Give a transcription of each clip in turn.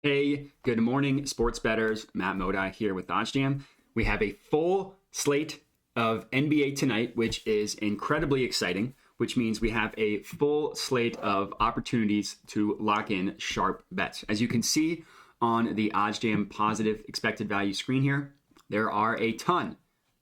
Hey, good morning, sports bettors. Matt Modi here with OddsJam. We have a full slate of NBA tonight, which is incredibly exciting, which means we have a full slate of opportunities to lock in sharp bets. As you can see on the OddsJam positive expected value screen here, there are a ton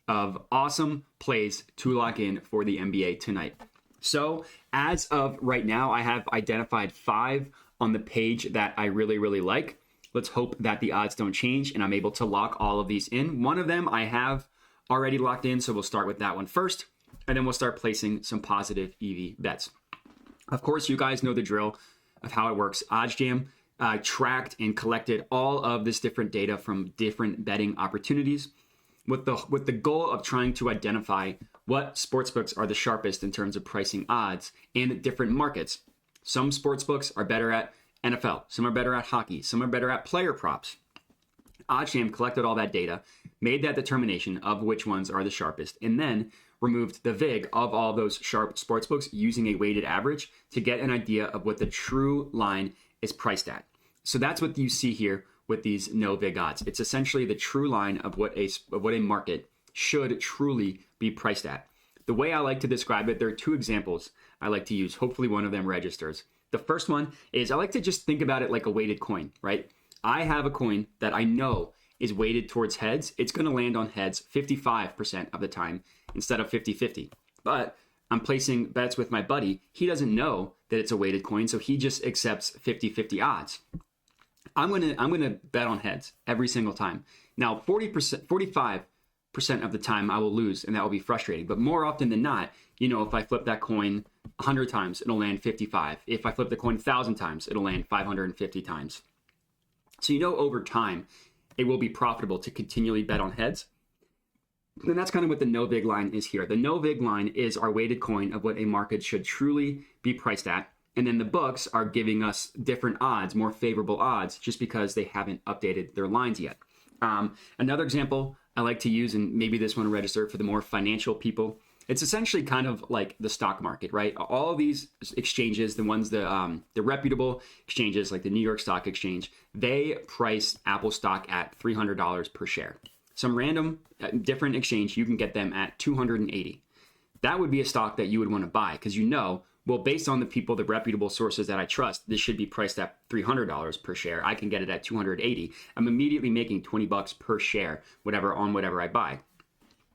of awesome plays to lock in for the NBA tonight. So as of right now, I have identified 5 on the page that I really like. Let's hope that the odds don't change and I'm able to lock all of these in. One of them I have already locked in, so we'll start with that one first, and then we'll start placing some positive EV bets. Of course, you guys know the drill of how it works. OddsJam tracked and collected all of this different data from different betting opportunities with the goal of trying to identify what sportsbooks are the sharpest in terms of pricing odds in different markets. Some sportsbooks are better at NFL, some are better at hockey, some are better at player props. OddsJam collected all that data, made that determination of which ones are the sharpest, and then removed the VIG of all those sharp sportsbooks using a weighted average to get an idea of what the true line is priced at. So that's what you see here with these no VIG odds. It's essentially the true line of what a market should truly be priced at. The way I like to describe it, there are 2 examples I like to use. Hopefully one of them registers. The first one is I like to just think about it like a weighted coin, right? I have a coin that I know is weighted towards heads. It's going to land on heads 55% of the time instead of 50-50. But I'm placing bets with my buddy. He doesn't know that it's a weighted coin, so he just accepts 50-50 odds. I'm gonna bet on heads every single time. Now 45% of the time I will lose, and that will be frustrating. But more often than not, if I flip that coin 100 times, it'll land 55. If I flip the coin 1,000 times, it'll land 550 times. So over time, it will be profitable to continually bet on heads. And that's kind of what the no VIG line is here. The no VIG line is our weighted coin of what a market should truly be priced at. And then the books are giving us different odds, more favorable odds, just because they haven't updated their lines yet. Another example I like to use, and maybe this one will register for the more financial people, it's essentially kind of like the stock market, right? All of these exchanges, the ones the reputable exchanges like the New York Stock Exchange, they price Apple stock at $300 per share. Some random different exchange, you can get them at $280. That would be a stock that you would want to buy because well, based on the reputable sources that I trust, this should be priced at $300 per share. I can get it at $280. I'm immediately making $20 per share, whatever I buy.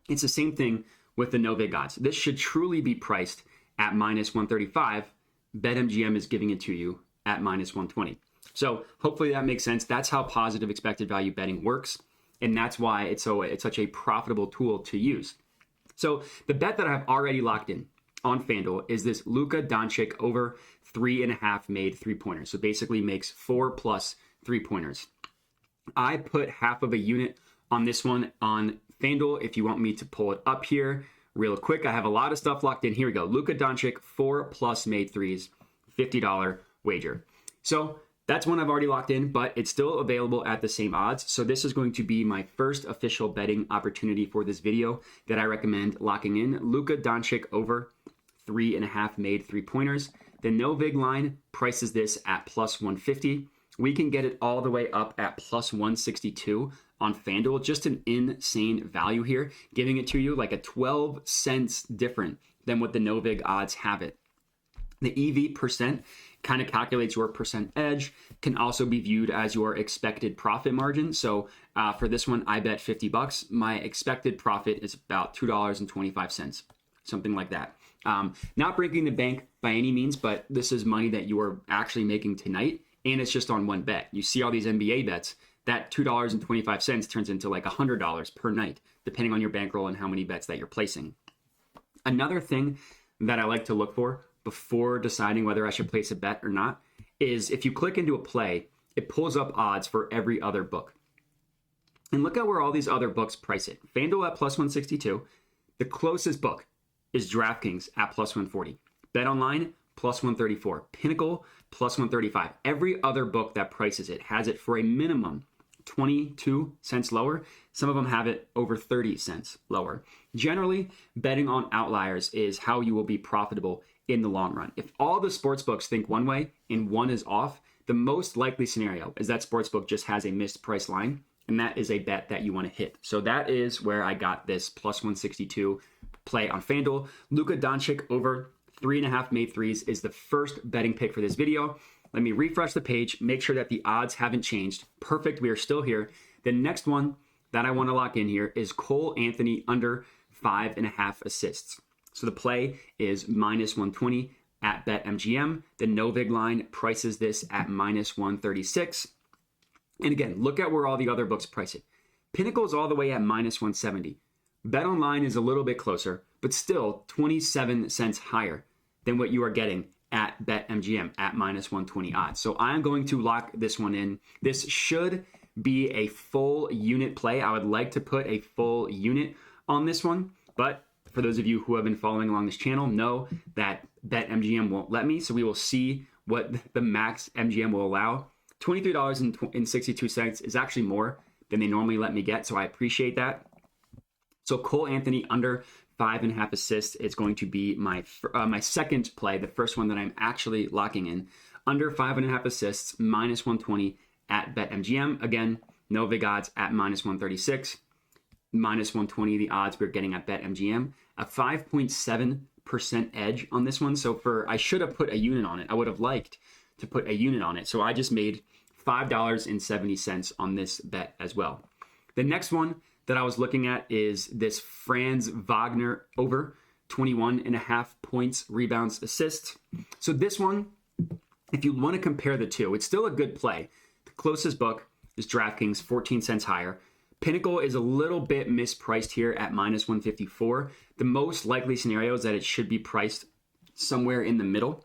It's the same thing with the no VIG odds. This should truly be priced at -135. BetMGM is giving it to you at -120. So hopefully that makes sense. That's how positive expected value betting works, and that's why it's such a profitable tool to use. So the bet that I've already locked in on FanDuel is this Luka Doncic over 3.5 made 3-pointers. So basically makes 4+ 3-pointers. I put half of a unit on this one on FanDuel. If you want me to pull it up here real quick, I have a lot of stuff locked in. Here we go. Luka Doncic 4+ made threes, $50 wager. So that's one I've already locked in, but it's still available at the same odds. So this is going to be my first official betting opportunity for this video that I recommend locking in. Luka Doncic over 3.5 made 3-pointers. The no VIG line prices this at +150. We can get it all the way up at +162 on FanDuel. Just an insane value here, giving it to you like a 12 cents different than what the no VIG odds have it. The EV percent kind of calculates your percent edge, can also be viewed as your expected profit margin. So for this one, I bet $50. My expected profit is about $2.25, something like that. Not breaking the bank by any means, but this is money that you are actually making tonight, and it's just on one bet. You see all these NBA bets, that $2.25 turns into like $100 per night, depending on your bankroll and how many bets that you're placing. Another thing that I like to look for before deciding whether I should place a bet or not is if you click into a play, it pulls up odds for every other book. And look at where all these other books price it. FanDuel at +162. The closest book is DraftKings at +140. BetOnline +134. Pinnacle +135. Every other book that prices it has it for a minimum 22 cents lower. Some of them have it over 30 cents lower. Generally, betting on outliers is how you will be profitable in the long run. If all the sports books think one way and one is off, the most likely scenario is that Sportsbook just has a missed price line, and that is a bet that you want to hit. So that is where I got this plus 162 play on FanDuel. Luka Doncic over 3.5 made threes is the first betting pick for this video. Let me refresh the page, make sure that the odds haven't changed. Perfect, we are still here. The next one that I want to lock in here is Cole Anthony under 5.5 assists. So the play is minus 120 at BetMGM. The Novig line prices this at minus 136. And again, look at where all the other books price it. Pinnacle is all the way at minus 170. BetOnline is a little bit closer, but still 27 cents higher than what you are getting at BetMGM at minus 120 odds. So I'm going to lock this one in. This should be a full unit play. I would like to put a full unit on this one, but for those of you who have been following along this channel know that BetMGM won't let me, so we will see what the max MGM will allow. $23.62 is actually more than they normally let me get, so I appreciate that. So Cole Anthony under 5.5 assists is going to be my second play, the first one that I'm actually locking in. Under 5.5 assists, minus 120 at BetMGM. Again, no vig odds at minus 136. Minus 120, the odds we're getting at BetMGM. A 5.7% edge on this one. So I should have put a unit on it. I would have liked to put a unit on it. So I just made $5.70 on this bet as well. The next one that I was looking at is this Franz Wagner over 21.5 points, rebounds, assists. So this one, if you want to compare the two, it's still a good play. The closest book is DraftKings, 14 cents higher. Pinnacle is a little bit mispriced here at minus 154. The most likely scenario is that it should be priced somewhere in the middle.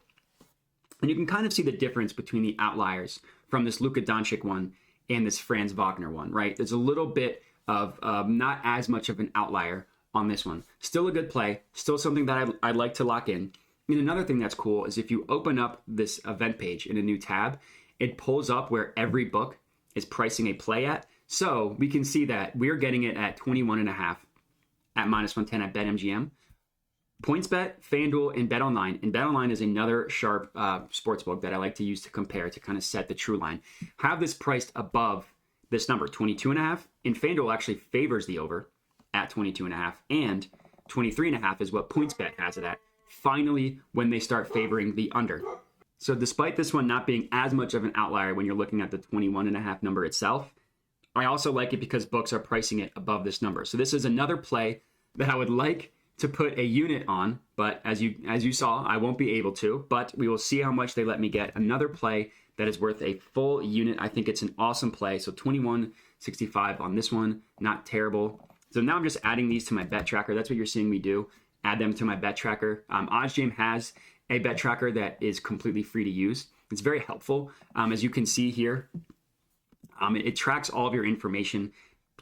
And you can kind of see the difference between the outliers from this Luka Doncic one and this Franz Wagner one, right? There's a little bit of not as much of an outlier on this one. Still a good play, still something that I'd like to lock in. And another thing that's cool is if you open up this event page in a new tab, it pulls up where every book is pricing a play at. So we can see that we're getting it at 21.5 at minus 110 at BetMGM. PointsBet, FanDuel, and BetOnline. And BetOnline is another sharp sportsbook that I like to use to compare to kind of set the true line. Have this priced above this number, 22.5. And FanDuel actually favors the over at 22.5. And 23.5 is what PointsBet has it at. Finally, when they start favoring the under. So despite this one not being as much of an outlier when you're looking at the 21.5 number itself, I also like it because books are pricing it above this number. So this is another play that I would like to put a unit on, but as you saw, I won't be able to, but we will see how much they let me get. Another play that is worth a full unit. I think it's an awesome play. So 21.65 on this one, not terrible. So now I'm just adding these to my bet tracker. That's what you're seeing me do. Add them to my bet tracker. OddsJam has a bet tracker that is completely free to use. It's very helpful. As you can see here, it tracks all of your information,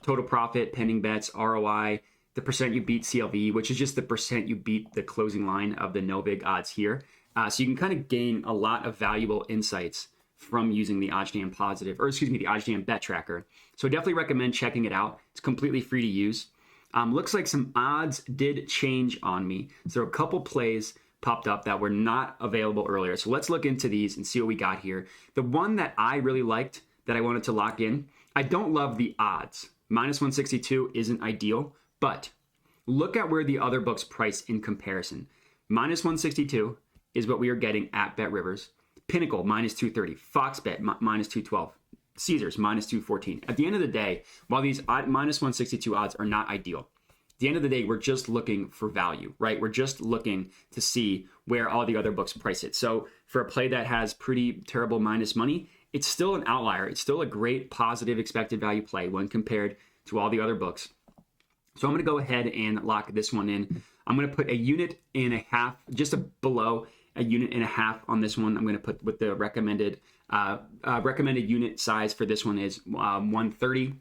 total profit, pending bets, ROI, the percent you beat CLV, which is just the percent you beat the closing line of the no vig odds here. So you can kind of gain a lot of valuable insights from using the OddsJam the OddsJam bet tracker. So definitely recommend checking it out. It's completely free to use. Looks like some odds did change on me. So a couple plays popped up that were not available earlier. So let's look into these and see what we got here. The one that I really liked that I wanted to lock in, I don't love the odds. Minus 162 isn't ideal, but look at where the other books price in comparison. Minus 162 is what we are getting at BetRivers. Pinnacle, minus 230. FoxBet, minus 212. Caesars, minus 214. At the end of the day, while these minus 162 odds are not ideal, at the end of the day, we're just looking for value, right? We're just looking to see where all the other books price it. So for a play that has pretty terrible minus money, it's still an outlier. It's still a great positive expected value play when compared to all the other books. So I'm going to go ahead and lock this one in. I'm going to put a unit and a half, just below a unit and a half on this one. I'm going to put with the recommended unit size for this one is 130.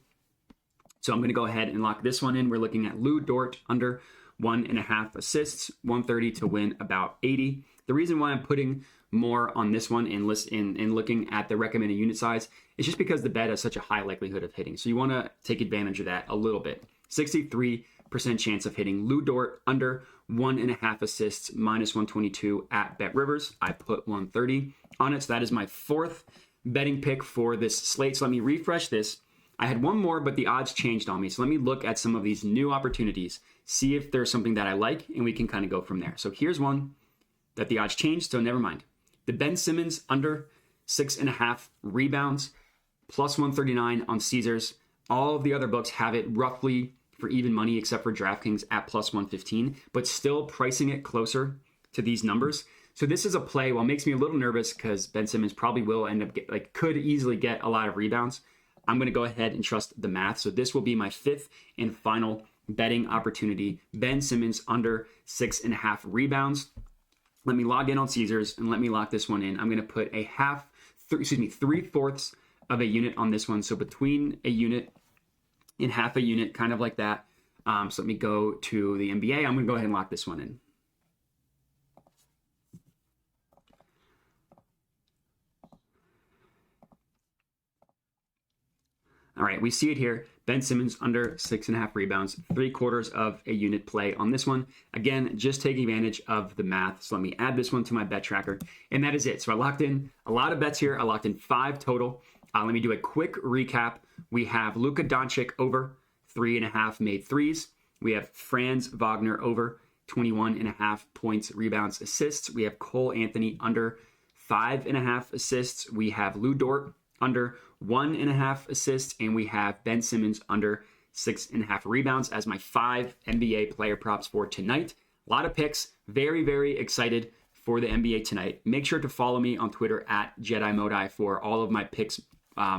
So I'm going to go ahead and lock this one in. We're looking at Lou Dort under 1.5 assists, 130 to win about 80. The reason why I'm putting more on this one and looking at the recommended unit size is just because the bet has such a high likelihood of hitting. So you want to take advantage of that a little bit. 63% chance of hitting. Lou Dort under 1.5 assists, minus 122 at BetRivers. I put 130 on it. So that is my fourth betting pick for this slate. So let me refresh this. I had one more, but the odds changed on me. So let me look at some of these new opportunities, see if there's something that I like, and we can kind of go from there. So here's one that the odds changed, so never mind. The Ben Simmons under 6.5 rebounds, plus 139 on Caesars. All of the other books have it roughly for even money except for DraftKings at plus 115, but still pricing it closer to these numbers. So this is a play. Well, it makes me a little nervous because Ben Simmons probably will end up could easily get a lot of rebounds. I'm going to go ahead and trust the math. So this will be my fifth and final betting opportunity. Ben Simmons under 6.5 rebounds. Let me log in on Caesars and let me lock this one in. I'm going to put a 3/4 of a unit on this one. So between a unit and half a unit, kind of like that. So let me go to the NBA. I'm going to go ahead and lock this one in. All right, we see it here. Ben Simmons under 6.5 rebounds, 3/4 of a unit play on this one. Again, just taking advantage of the math. So let me add this one to my bet tracker. And that is it. So I locked in a lot of bets here. I locked in 5 total. Let me do a quick recap. We have Luka Doncic over 3.5 made threes. We have Franz Wagner over 21.5 points, rebounds, assists. We have Cole Anthony under 5.5 assists. We have Lou Dort under 1.5 assists. And we have Ben Simmons under 6.5 rebounds as my 5 NBA player props for tonight. A lot of picks. Very, very excited for the NBA tonight. Make sure to follow me on Twitter at JediModi for all of my picks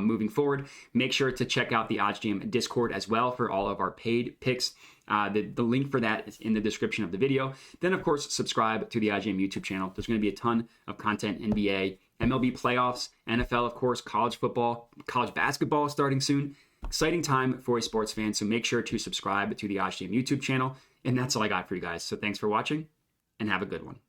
moving forward. Make sure to check out the OddsJam Discord as well for all of our paid picks. The link for that is in the description of the video. Then, of course, subscribe to the OddsJam YouTube channel. There's going to be a ton of content, NBA, MLB playoffs, NFL, of course, college football, college basketball starting soon. Exciting time for a sports fan, so make sure to subscribe to the OddsJam YouTube channel. And that's all I got for you guys. So thanks for watching, and have a good one.